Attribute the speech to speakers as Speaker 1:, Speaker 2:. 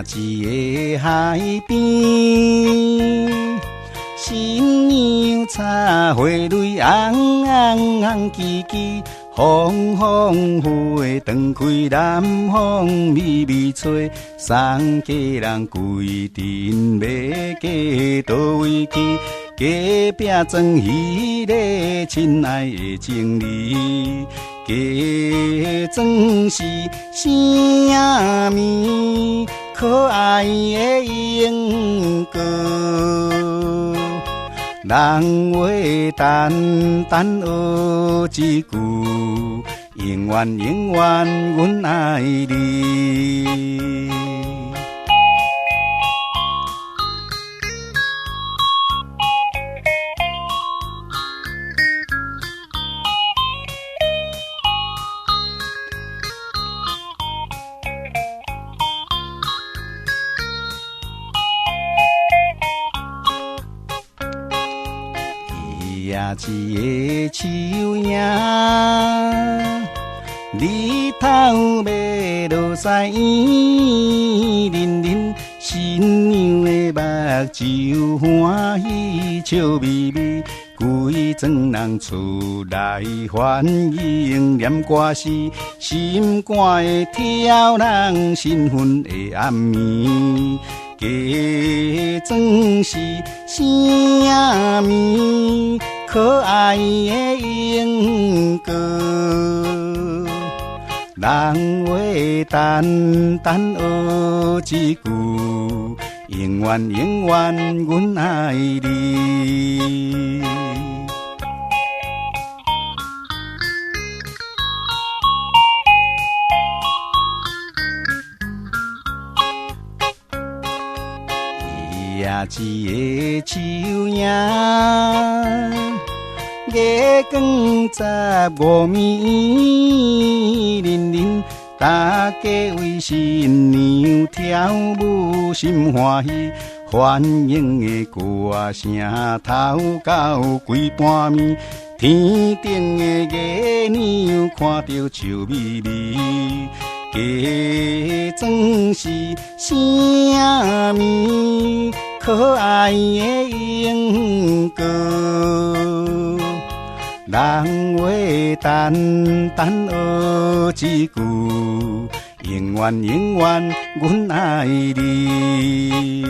Speaker 1: 一个海边，新娘插花蕊红红红枝枝，风风雨雨长开南风微微吹，送家人规阵要嫁倒位去？家壁装喜礼，亲爱的情侣，家装是啥物？可爱的鹦哥，人话单单学一句，永远永远阮爱你。一个树影，日头要落西圆圆圆，新娘的目睭欢喜笑眯眯，规庄人出来欢迎念歌诗，心肝的跳人兴奋的暗暝。家装是啥物？可爱的鹦哥，人话单单学一句，永远永远阮爱你。一个树影，月光15暝圆圆，大家为新娘跳舞心欢喜，欢迎的歌声透到规半暝，天顶的月娘看着笑眯眯。家装是啥物？可爱的鹦哥，人话单单学一句，永远永远阮爱你。